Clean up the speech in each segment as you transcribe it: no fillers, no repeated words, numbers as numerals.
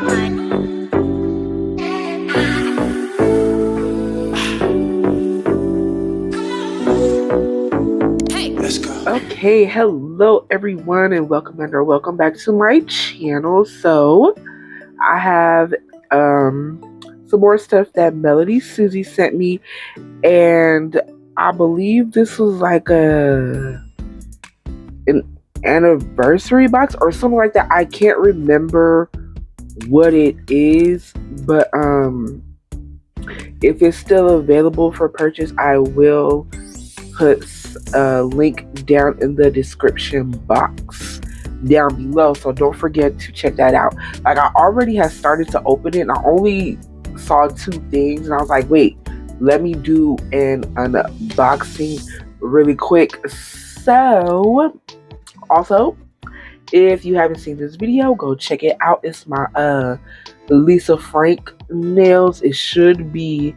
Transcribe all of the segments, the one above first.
Okay, hello everyone and welcome back to my channel. So I have some more stuff that MelodySusie sent me, and I believe this was like an anniversary box or something like that. I can't remember what it is, but if it's still available for purchase, I will put a link down in the description box down below, so don't forget to check that out. Like, I already have started to open it and I only saw 2 things and I was like, wait, let me do an unboxing really quick. So also, if you haven't seen this video, go check it out. It's my Lisa Frank nails. It should be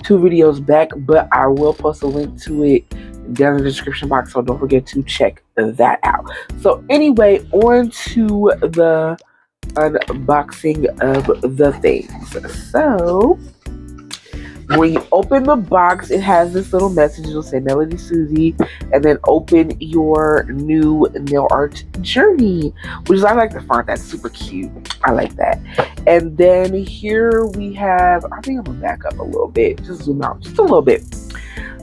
2 videos back, but I will post a link to it down in the description box, so don't forget to check that out. So anyway, on to the unboxing of the things. So when you open the box, it has this little message. It'll say MelodySusie, and then open your new nail art journey, which is, I like the font. That's super cute. I like that. And then here we have, I think I'm gonna back up a little bit, just zoom out just a little bit.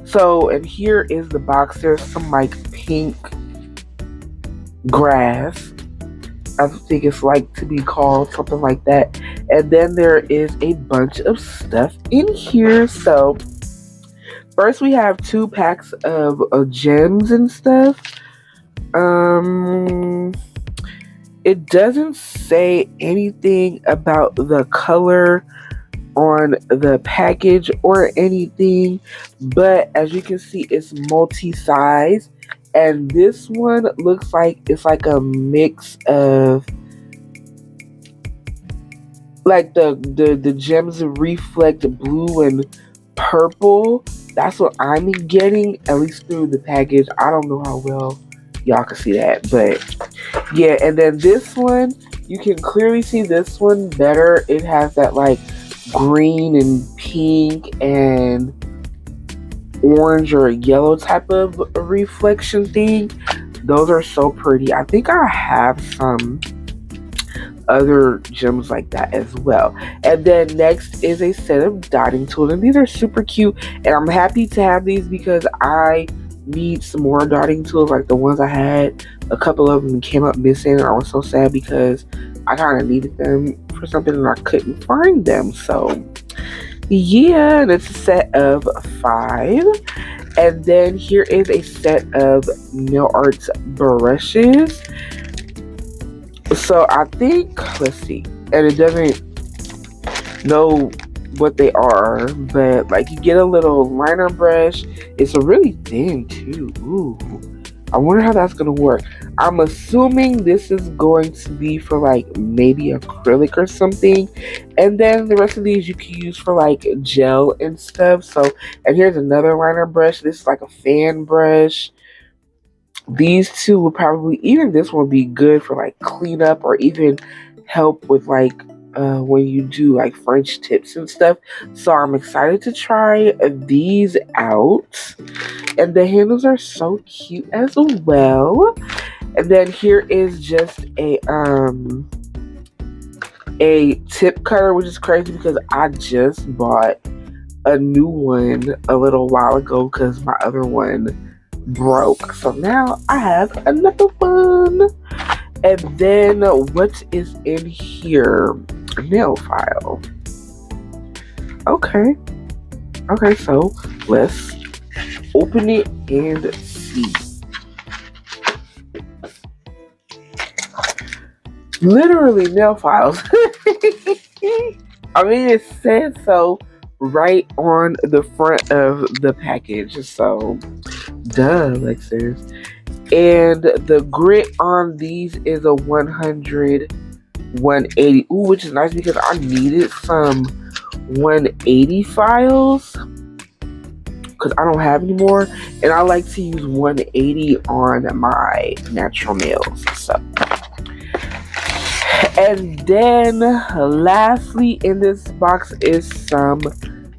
So, and here is the box. There's some like pink grass, I think it's like to be called, something like that. And then there is a bunch of stuff in here. So first we have 2 packs of gems and stuff. It doesn't say anything about the color on the package or anything, but as you can see, it's multi-size, and this one looks like it's like a mix of like the gems reflect blue and purple. That's what I'm getting, at least through the package. I don't know how well y'all can see that, but yeah. And then this one, you can clearly see this one better. It has that like green and pink and orange or yellow type of reflection thing. Those are so pretty. I think I have some other gems like that as well. And then next is a set of dotting tools, and these are super cute, and I'm happy to have these because I need some more dotting tools. Like the ones I had, a couple of them came up missing. I was so sad because I kind of needed them for something and I couldn't find them. So yeah, and it's a set of 5. And then here is a set of nail art brushes. So I think, let's see, and it doesn't know what they are, but like you get a little liner brush. It's a really thin too. Ooh, I wonder how that's gonna work. I'm assuming this is going to be for like maybe acrylic or something, and then the rest of these you can use for like gel and stuff. So, and here's another liner brush. This is like a fan brush. These 2 will probably, even this one, be good for like cleanup or even help with like when you do like French tips and stuff. So I'm excited to try these out, and the handles are so cute as well. And then here is just a tip cutter, which is crazy because I just bought a new one a little while ago because my other one broke. So now I have another one. And then what is in here? A nail file. Okay, so let's open it and see. Literally nail files. I mean, it says so right on the front of the package, so duh, Alexis. And the grit on these is a 100, 180. Ooh, which is nice because I needed some 180 files because I don't have any more, and I like to use 180 on my natural nails. So And then lastly in this box is some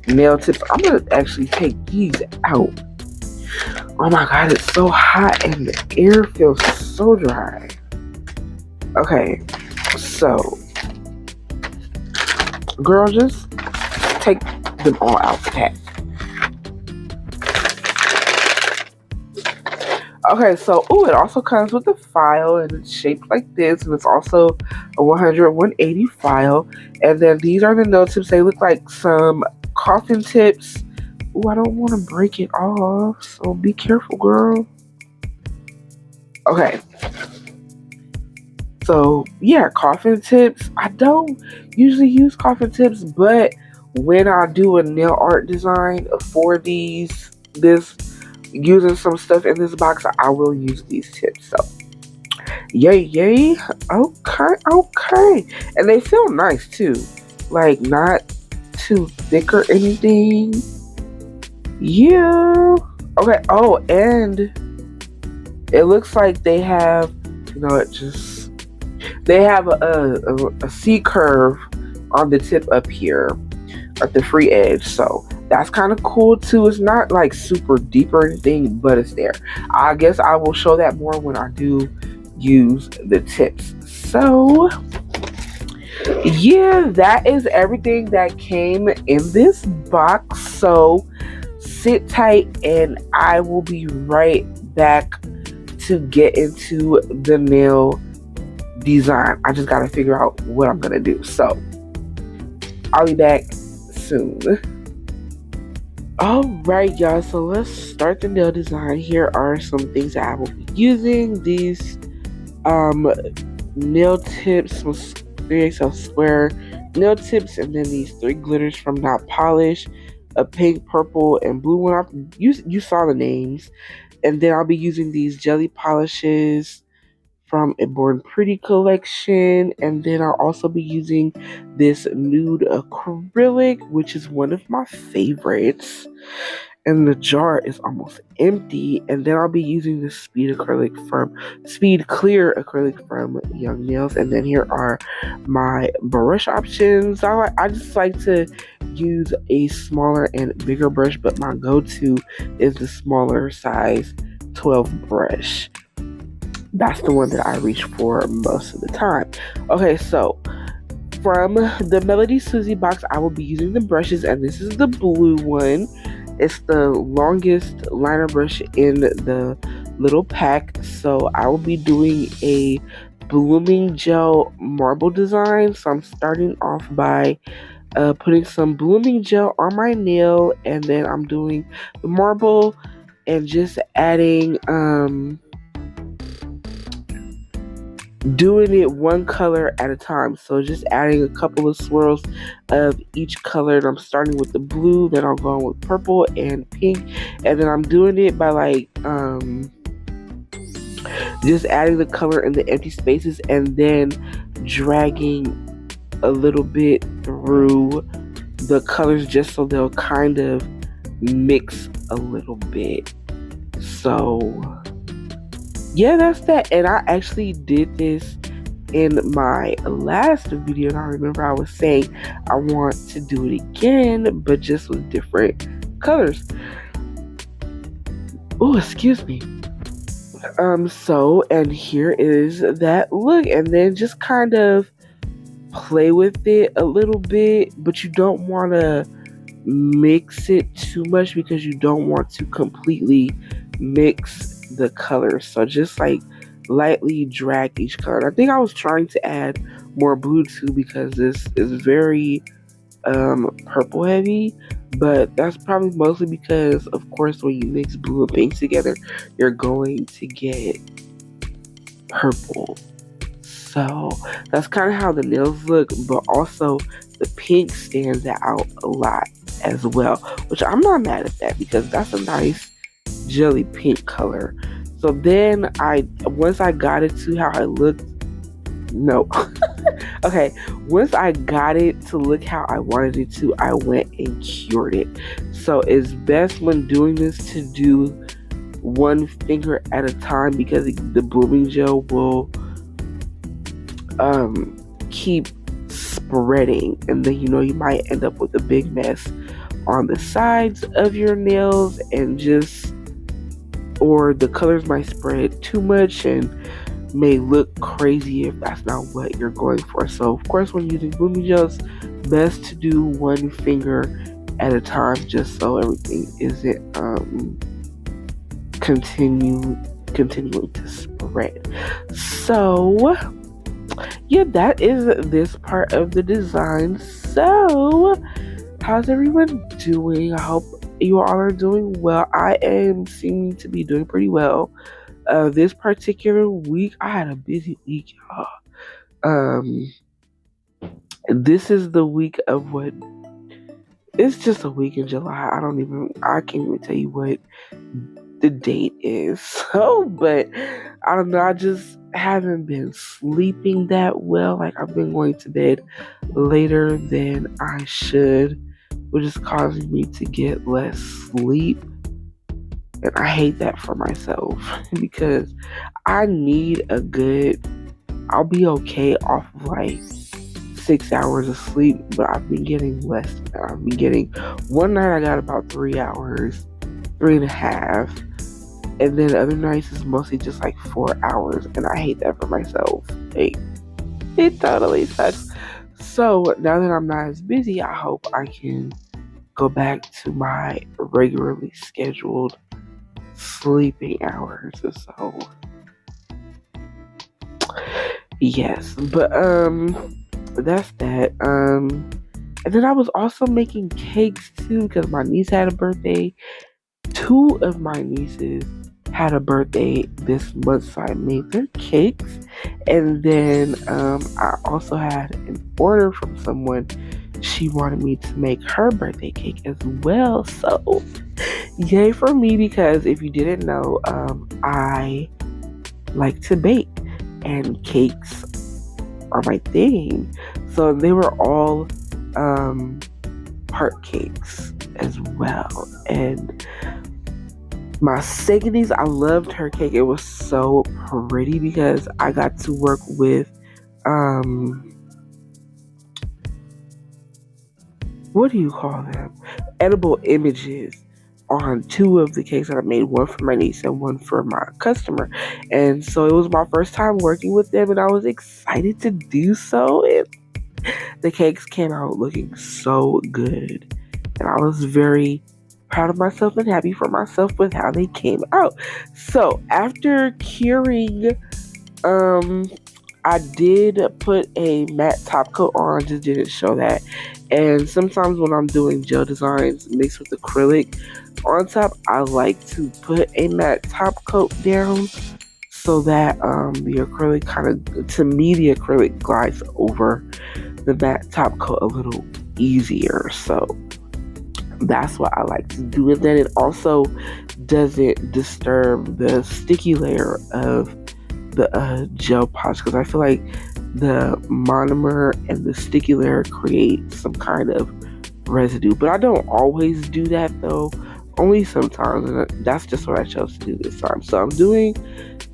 nail tips. I'm gonna actually take these out. Oh my god, it's so hot and the air feels so dry. Okay, so girl, just take them all out the pack. Okay, so it also comes with a file and it's shaped like this, and it's also a 100-180 file. And then these are the nail tips. They look like some coffin tips. Ooh, I don't want to break it off, so be careful, girl. Okay. So yeah, coffin tips. I don't usually use coffin tips, but when I do a nail art design for this using some stuff in this box, I will use these tips. So yay. Okay. And they feel nice too. Like not too thick or anything. Yeah. Okay. Oh, and it looks like they have, they have a C curve on the tip up here at the free edge. So that's kind of cool too. It's not like super deep or anything, but it's there. I guess I will show that more when I do use the tips. So yeah, that is everything that came in this box. So sit tight and I will be right back to get into the nail design. I just gotta figure out what I'm gonna do. So I'll be back soon. Alright y'all, so let's start the nail design. Here are some things that I will be using. These nail tips, 3XL square nail tips, and then these 3 glitters from Not Polish, a pink, purple, and blue one. You saw the names. And then I'll be using these jelly polishes from a Born Pretty collection. And then I'll also be using this Nude acrylic, which is one of my favorites. And the jar is almost empty. And then I'll be using this Speed Clear acrylic from Young Nails. And then here are my brush options. I just like to use a smaller and bigger brush, but my go-to is the smaller size 12 brush. That's the one that I reach for most of the time. Okay, so from the MelodySusie box, I will be using the brushes, and this is the blue one. It's the longest liner brush in the little pack. So I will be doing a blooming gel marble design. So I'm starting off by putting some blooming gel on my nail, and then I'm doing the marble and just adding doing it one color at a time. So just adding a couple of swirls of each color. And I'm starting with the blue, then I'll go on with purple and pink, and then I'm doing it by like just adding the color in the empty spaces and then dragging a little bit through the colors just so they'll kind of mix a little bit. So yeah, that's that. And I actually did this in my last video, and I remember I was saying I want to do it again, but just with different colors. Oh, excuse me. So, and here is that look, and then just kind of play with it a little bit, but you don't want to mix it too much because you don't want to completely mix the colors. So just like lightly drag each color. I think I was trying to add more blue too because this is very purple heavy, but that's probably mostly because of course when you mix blue and pink together you're going to get purple. So that's kind of how the nails look, but also the pink stands out a lot as well, which I'm not mad at that because that's a nice jelly pink color. So then once I got it to how I looked, once I got it to look how I wanted it to, I went and cured it. So it's best when doing this to do one finger at a time because the blooming gel will keep spreading, and then you might end up with a big mess on the sides of your nails, or the colors might spread too much and may look crazy if that's not what you're going for. So of course, when using blooming gels, best to do one finger at a time, just so everything isn't continuing to spread. So yeah, that is this part of the design. So how's everyone doing? I hope you all are doing well. I am seeming to be doing pretty well. This particular week, I had a busy week, y'all. This is the week of what? It's just a week in July. I can't even tell you what the date is. So, but I don't know. I just haven't been sleeping that well. Like, I've been going to bed later than I should, which is causing me to get less sleep. And I hate that for myself because I need I'll be okay off of like 6 hours of sleep, but I've been getting less than that. I've been getting, one night I got about 3 hours, 3.5, and then other nights is mostly just like 4 hours, and I hate that for myself. It totally sucks. So now that I'm not as busy, I hope I can go back to my regularly scheduled sleeping hours or so. Yes, but that's that. And then I was also making cakes too because my niece had a birthday. 2 of my nieces had a birthday this month, so I made their cakes. And then I also had an order from someone. She wanted me to make her birthday cake as well. So yay for me, because if you didn't know, I like to bake and cakes are my thing. So they were all part cakes as well. And my second niece, I loved her cake. It was so pretty because I got to work with what do you call them? Edible images on 2 of the cakes that I made, one for my niece and one for my customer. And so it was my first time working with them, and I was excited to do so. And the cakes came out looking so good, and I was very proud of myself and happy for myself with how they came out. So after curing, I did put a matte top coat on, just didn't show that. And sometimes when I'm doing gel designs mixed with acrylic on top, I like to put a matte top coat down so that the acrylic the acrylic glides over the matte top coat a little easier. So that's what I like to do. And then it also doesn't disturb the sticky layer of the gel polish, because I feel like the monomer and the sticky layer create some kind of residue. But I don't always do that though, only sometimes, and that's just what I chose to do this time. So I'm doing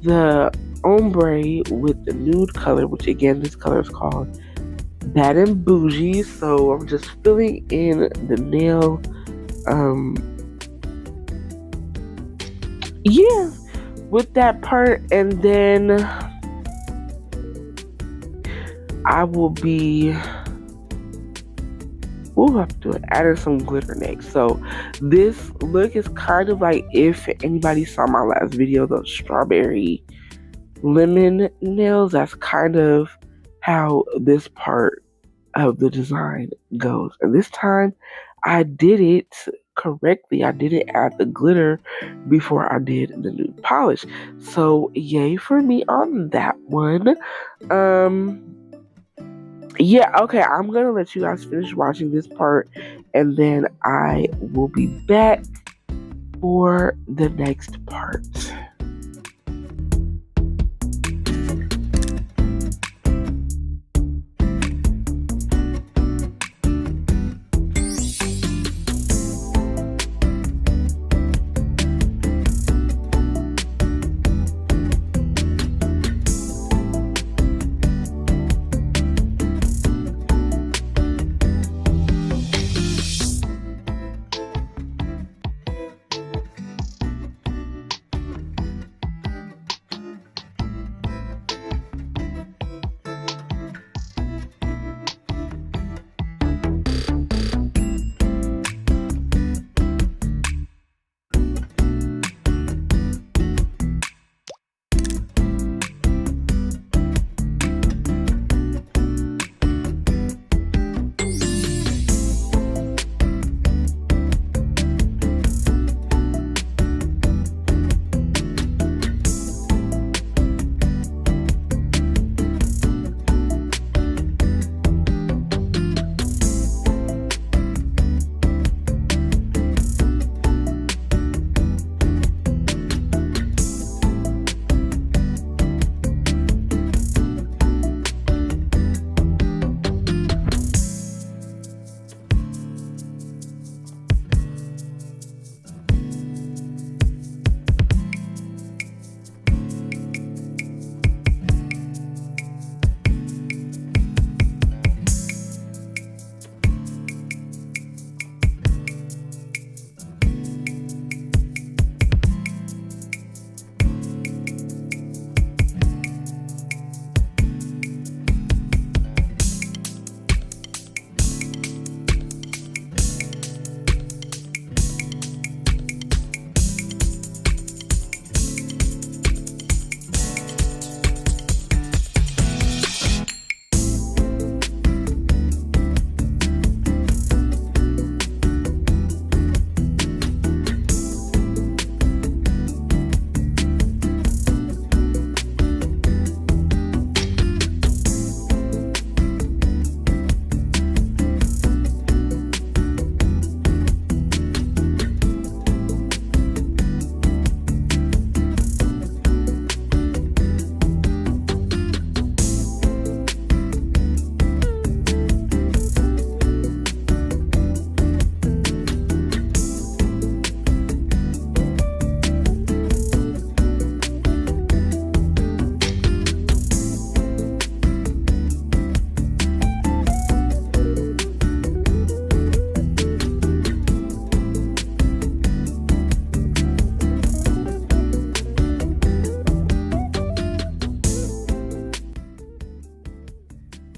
the ombre with the nude color, which again, this color is called Bad and Bougie. So I'm just filling in the nail, with that part, and then I will be adding some glitter next. So this look is kind of like, if anybody saw my last video, those strawberry lemon nails, that's kind of how this part of the design goes. And this time I did it correctly. I didn't add the glitter before I did the nude polish. So yay for me on that one. Okay, I'm gonna let you guys finish watching this part, and then I will be back for the next part.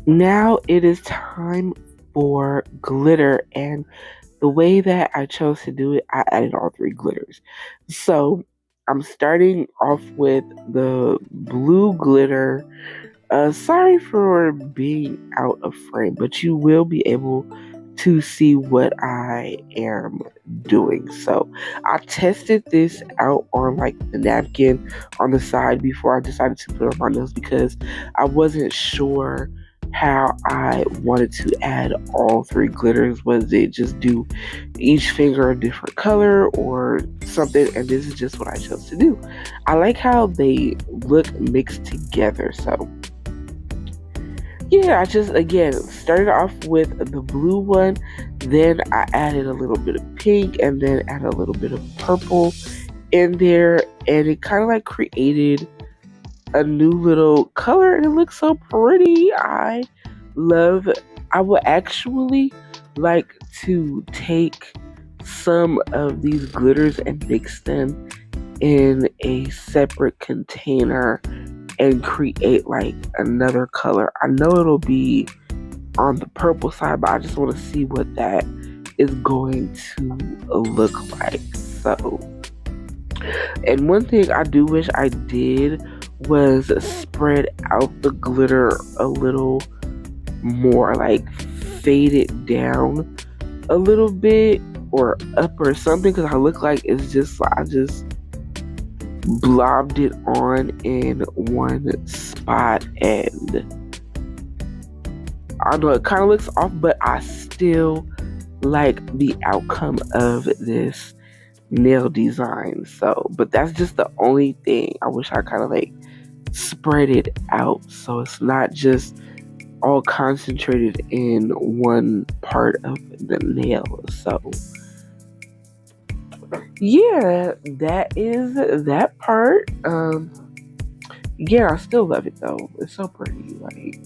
Now it is time for glitter, and the way that I chose to do it, I added all three glitters. So I'm starting off with the blue glitter. Sorry for being out of frame, but you will be able to see what I am doing. So I tested this out on like the napkin on the side before I decided to put it on my nose because I wasn't sure how I wanted to add all three glitters. Was it just do each finger a different color or something? And this is just what I chose to do. I like how they look mixed together. So yeah, I just again started off with the blue one, then I added a little bit of pink and then added a little bit of purple in there, and it kind of like created a new little color, and it looks so pretty. I would actually like to take some of these glitters and mix them in a separate container and create like another color. I know it'll be on the purple side, but I just want to see what that is going to look like. So, and one thing I do wish I did was spread out the glitter a little more, like fade it down a little bit or up or something, because I look like it's just, I just blobbed it on in one spot, and I know it kind of looks off, but I still like the outcome of this nail design. So, but that's just the only thing. I wish I kind of like spread it out so it's not just all concentrated in one part of the nail. So yeah, that is that part. Yeah, I still love it though. It's so pretty, like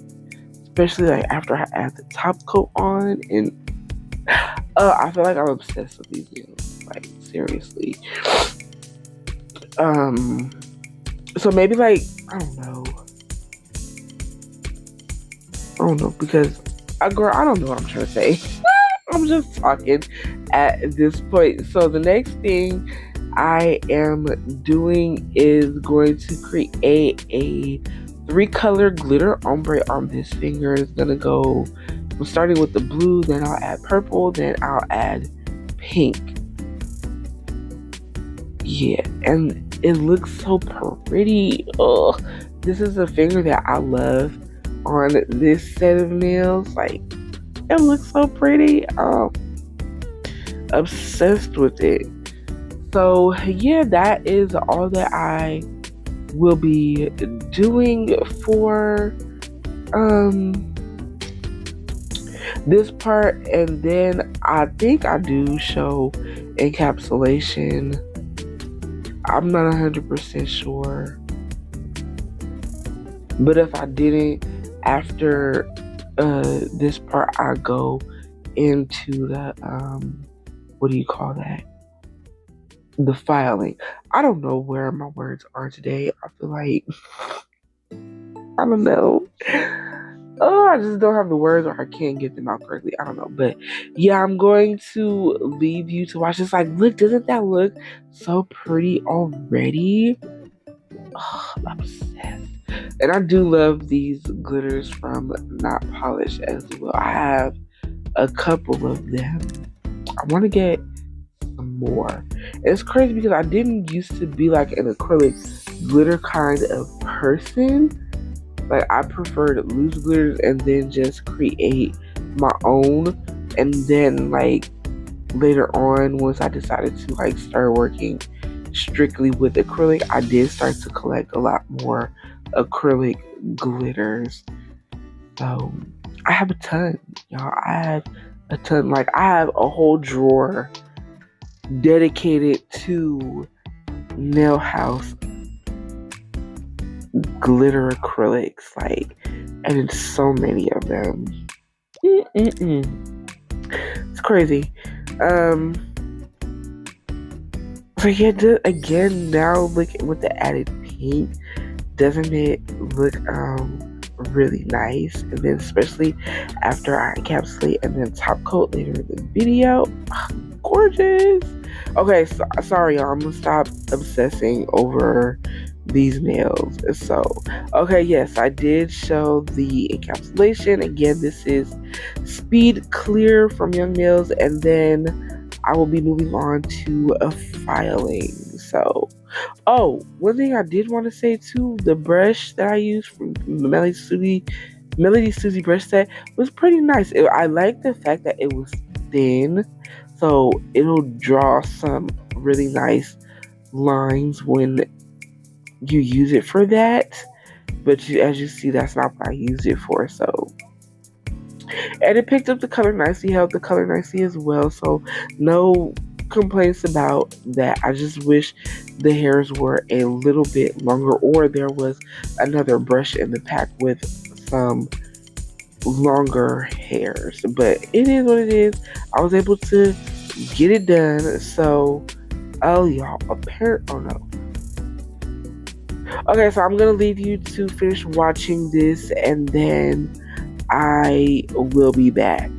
especially like after I add the top coat on, and I feel like I'm obsessed with these nails. Like seriously. So maybe like I don't know because I don't know what I'm trying to say. I'm just talking at this point. So the next thing I am doing is going to create a 3-color glitter ombre on this finger. It's gonna go, I'm starting with the blue, then I'll add purple, then I'll add pink. Yeah, and it looks so pretty. Oh, this is a finger that I love on this set of nails. Like, it looks so pretty. Obsessed with it. So yeah, that is all that I will be doing for this part, and then I think I do show encapsulation. I'm not 100% sure, but if I didn't, after this part I go into the what do you call that, the filing. I don't know where my words are today. I feel like I don't know. Oh, I just don't have the words, or I can't get them out correctly. I don't know. But yeah, I'm going to leave you to watch this. Like, look, doesn't that look so pretty already? Oh, I'm obsessed. And I do love these glitters from Not Polish as well. I have a couple of them. I want to get some more. And it's crazy because I didn't used to be like an acrylic glitter kind of person. Like, I preferred loose glitters and then just create my own. And then like later on, once I decided to like start working strictly with acrylic, I did start to collect a lot more acrylic glitters. So I have a ton, y'all. I have a ton. Like, I have a whole drawer dedicated to Nail House glitter acrylics, like, and it's so many of them. It's crazy. So yeah, again, now look with the added pink, doesn't it look really nice. And then especially after I encapsulate and then top coat later in the video, gorgeous. Okay, so, sorry y'all, I'm gonna stop obsessing over these nails. So okay, yes, I did show the encapsulation. Again, this is Speed Clear from Young Nails, and then I will be moving on to a filing. So oh, one thing I did want to say too, the brush that I used from the MelodySusie brush set was pretty nice. I like the fact that it was thin, so it'll draw some really nice lines when you use it for that. But as you see, that's not what I used it for. So, and it picked up the color nicely, held the color nicely as well. So no complaints about that. I just wish the hairs were a little bit longer, or there was another brush in the pack with some longer hairs. But it is what it is. I was able to get it done. So, oh y'all, oh no. Okay, so I'm gonna leave you to finish watching this, and then I will be back.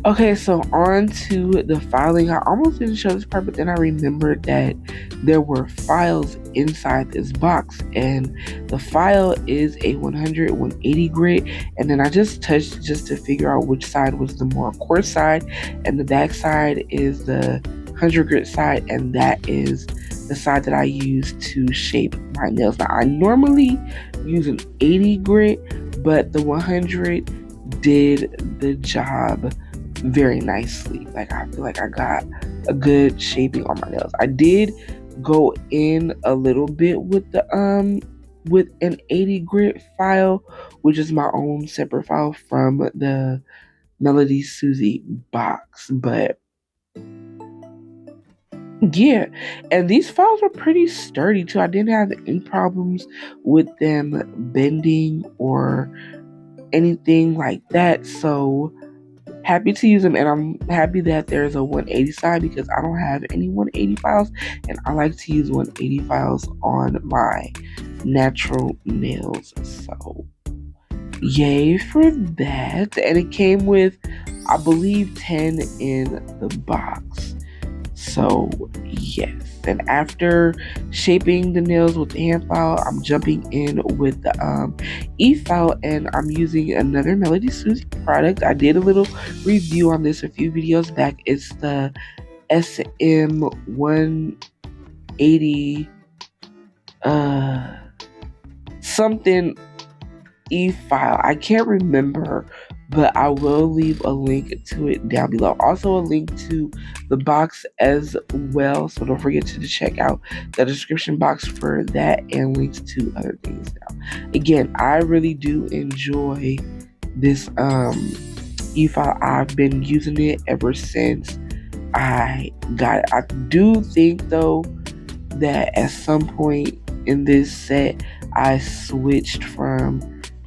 Okay, so on to the filing. I almost didn't show this part, but then I remembered that there were files inside this box, and the file is a 100 180 grit, and then I just touched just to figure out which side was the more coarse side, and the back side is the 100 grit side, and that is the side that I use to shape my nails. Now, I normally use an 80 grit, but the 100 did the job very nicely. Like, I feel like I got a good shaping on my nails. I did go in a little bit with the with an 80 grit file, which is my own separate file from the MelodySusie box. But yeah, and these files are pretty sturdy too. I didn't have any problems with them bending or anything like that. So happy to use them, and I'm happy that there's a 180 side because I don't have any 180 files, and I like to use 180 files on my natural nails. So yay for that. And it came with, I believe, 10 in the box. So yes, and after shaping the nails with the hand file, I'm jumping in with the e-file, and I'm using another MelodySusie product. I did a little review on this a few videos back. It's the SM180 something e-file. I can't remember, but I will leave a link to it down below. Also a link to the box as well, so don't forget to check out the description box for that and links to other things. Now, again, I really do enjoy this e-file. I've been using it ever since I got it. I do think though that at some point in this set I switched from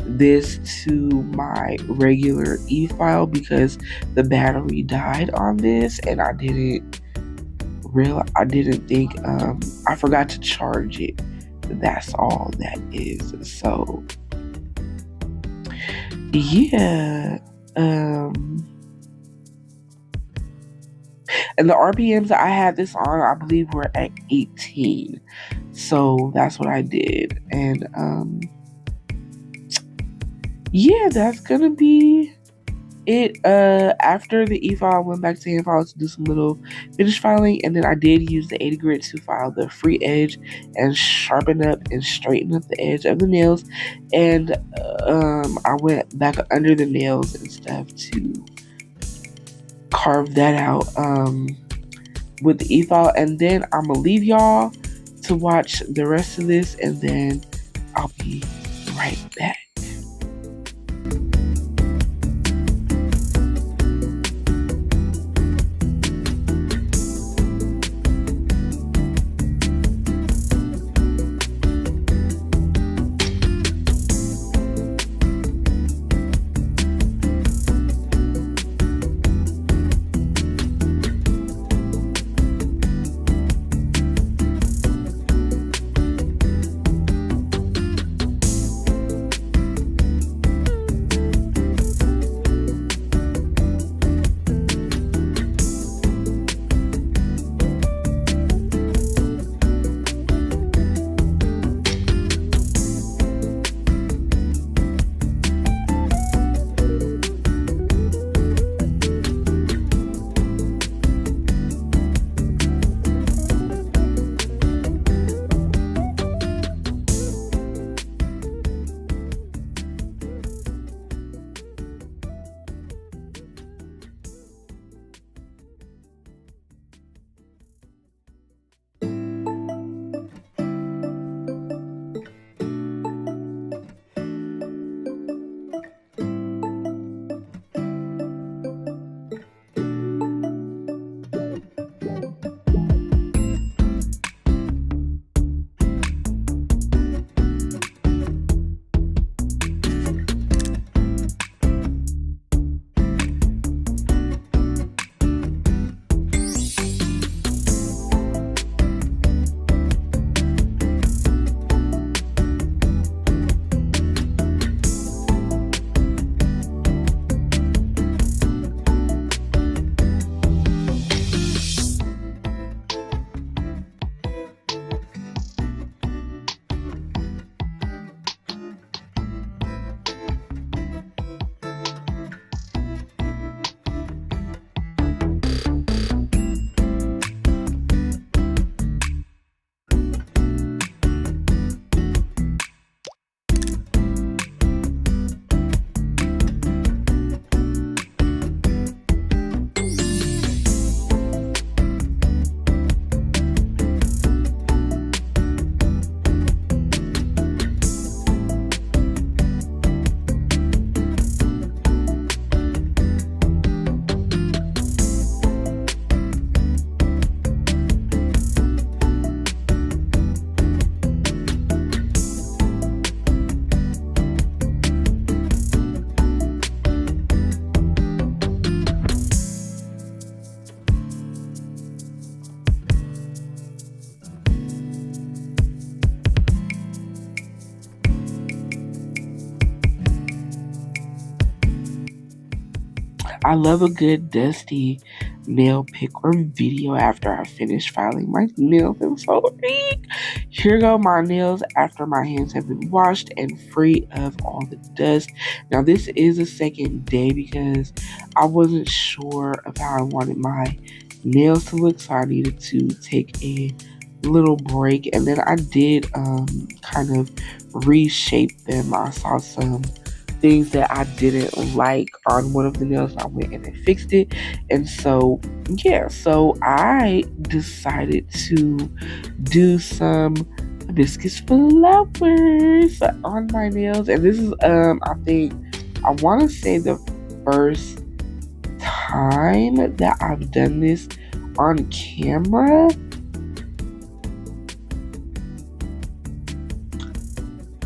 this to my regular e-file because the battery died on this, and I didn't think I forgot to charge it. That's all that is. So yeah, and the RPMs that I had this on, I believe, were at 18. So that's what I did, and yeah, that's gonna be it. After the e-file, I went back to hand file to do some little finish filing, and then I did use the 80 grit to file the free edge and sharpen up and straighten up the edge of the nails. And I went back under the nails and stuff to carve that out with the e-file. And then I'm gonna leave y'all to watch the rest of this, and then I'll be right back. I love a good dusty nail pick or video after I finish filing my nails. I'm so weak. Here go my nails after my hands have been washed and free of all the dust. Now this is a second day because I wasn't sure of how I wanted my nails to look, so I needed to take a little break, and then I did kind of reshape them. I saw some things that I didn't like on one of the nails. I went in and fixed it. And so, yeah, so I decided to do some hibiscus flowers on my nails. And this is, I think, I want to say the first time that I've done this on camera.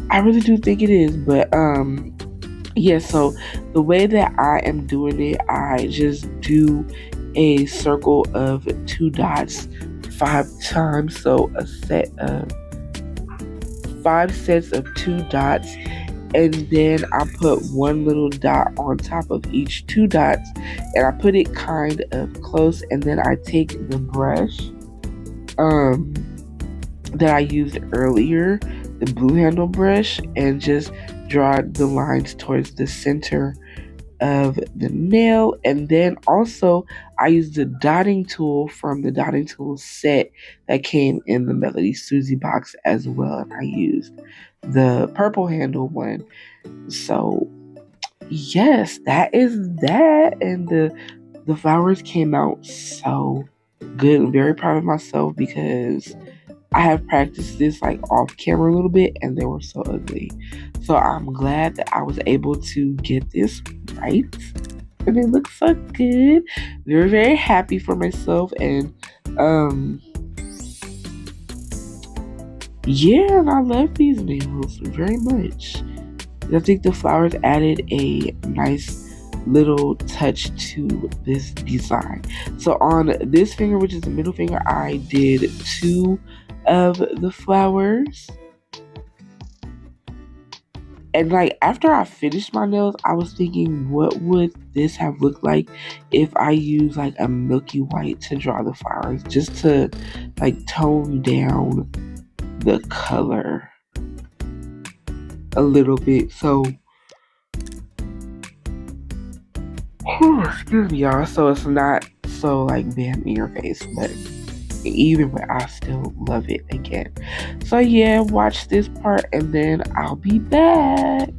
I really do think it is, but yeah, so the way that I am doing it, I just do a circle of 2 dots 5 times. So a set of 5 sets of 2 dots, and then I put one little dot on top of each 2 dots, and I put it kind of close, and then I take the brush that I used earlier, the blue handle brush, and just draw the lines towards the center of the nail. And then also I used the dotting tool from the dotting tool set that came in the MelodySusie box as well, and I used the purple handle one. So yes, that is that, and the flowers came out so good. I'm very proud of myself because I have practiced this like off camera a little bit, and they were so ugly. So I'm glad that I was able to get this right, and it looks so good. Very, very happy for myself, and yeah, and I love these nails very much. I think the flowers added a nice little touch to this design. So on this finger, which is the middle finger, I did 2 of the flowers. And like after I finished my nails, I was thinking, what would this have looked like if I used like a milky white to draw the flowers, just to like tone down the color a little bit. So excuse me, y'all, so it's not so like bam in your face, but even when I still love it again. So yeah, watch this part and then I'll be back.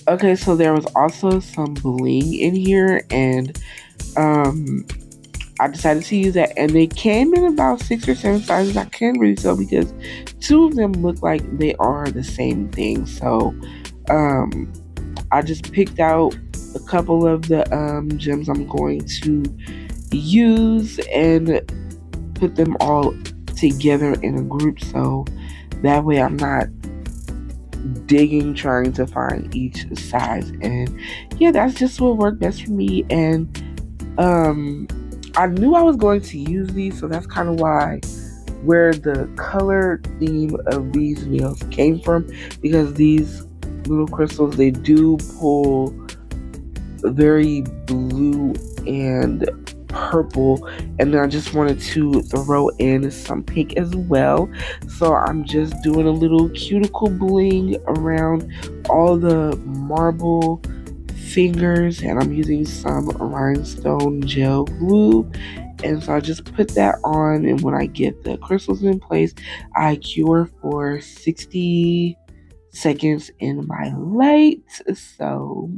Okay, so there was also some bling in here, and I decided to use that, and they came in about 6 or 7 sizes. I can't really tell because two of them look like they are the same thing. So um, I just picked out a couple of the gems I'm going to use and put them all together in a group, so that way I'm not digging trying to find each size. And yeah, that's just what worked best for me. And I knew I was going to use these, so that's kind of why where the color theme of these nails came from, because these little crystals, they do pull very blue and purple, and then I just wanted to throw in some pink as well. So I'm just doing a little cuticle bling around all the marble fingers, and I'm using some rhinestone gel glue. And so I just put that on, and when I get the crystals in place, I cure for 60 seconds in my light. So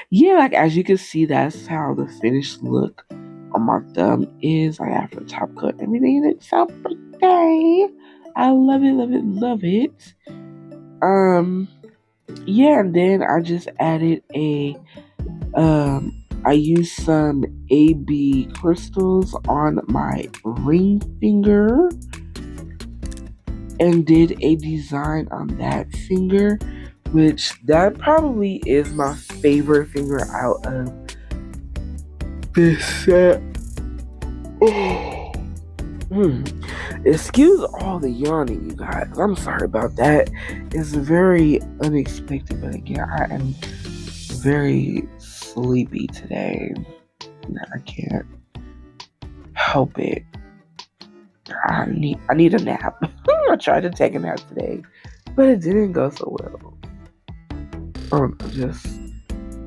yeah, like as you can see, that's how the finished look on my thumb is, like after top coat. Everything looks so pretty. I love it, love it, love it. Yeah, and then I just added I used some AB crystals on my ring finger and did a design on that finger, which that probably is my favorite finger out of this set. Oh. Excuse all the yawning, you guys. I'm sorry about that. It's very unexpected, but again, I am very sleepy today. I can't help it. I need a nap. I tried to take a nap today, but it didn't go so well. Just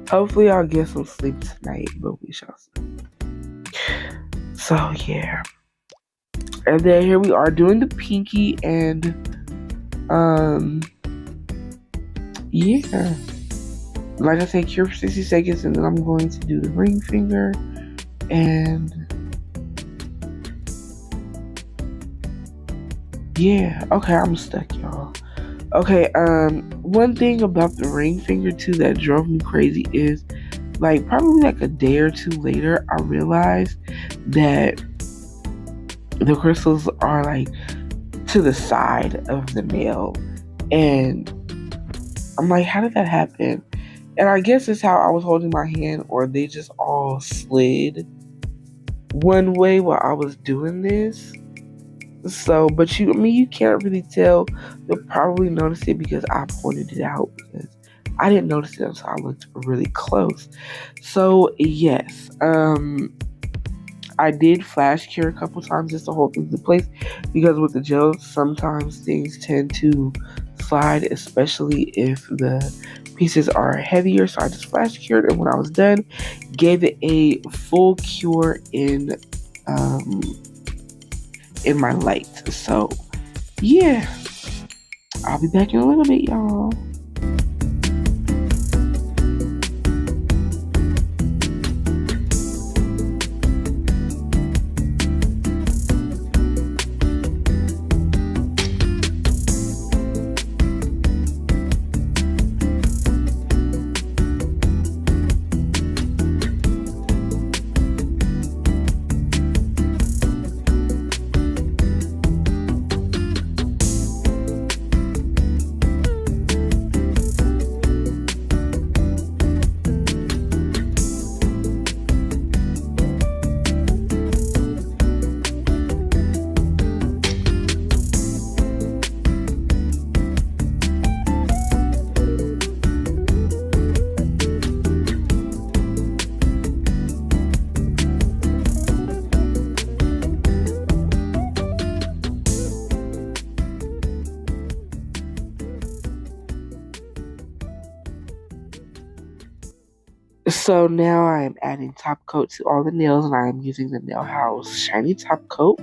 hopefully I'll get some sleep tonight, but we shall see. So yeah. And then here we are doing the pinky, and yeah. Like I said, cure for 60 seconds, and then I'm going to do the ring finger, and yeah. Okay, I'm stuck, y'all. Okay, one thing about the ring finger too that drove me crazy is, like, probably like a day or two later, I realized that the crystals are like to the side of the nail, and I'm like, how did that happen? And I guess it's how I was holding my hand, or they just all slid one way while I was doing this. So, but you can't really tell. You'll probably notice it because I pointed it out, because I didn't notice it until I looked really close. So yes, I did flash cure a couple times just to hold things in place, because with the gel, sometimes things tend to slide, especially if the pieces are heavier. So I just flash cured, and when I was done, gave it a full cure in my light. So yeah, I'll be back in a little bit, y'all. So now I am adding top coat to all the nails, and I am using the Nail House Shiny Top Coat.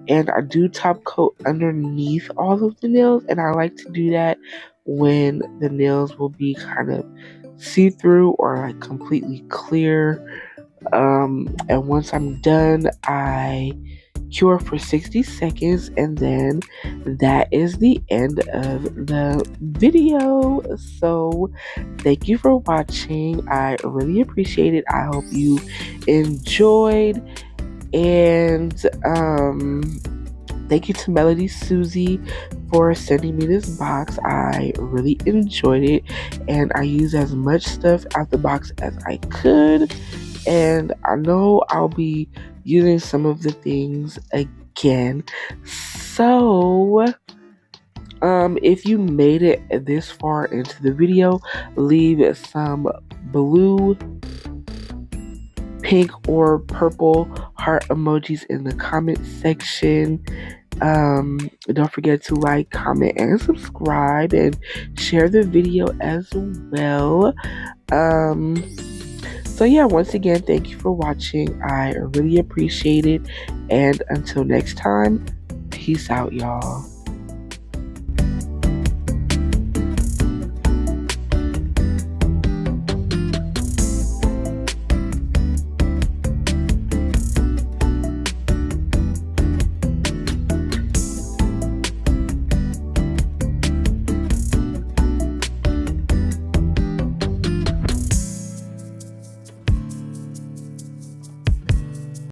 And I do top coat underneath all of the nails, and I like to do that when the nails will be kind of see-through or like completely clear. And once I'm done, I cure for 60 seconds, and then that is the end of the video. So thank you for watching. I really appreciate it. I hope you enjoyed, and thank you to MelodySusie for sending me this box. I really enjoyed it, and I used as much stuff out the box as I could, and I know I'll be using some of the things again. So if you made it this far into the video, leave some blue, pink, or purple heart emojis in the comment section. Don't forget to like, comment, and subscribe, and share the video as well. So yeah, once again, thank you for watching. I really appreciate it, and until next time, peace out, y'all.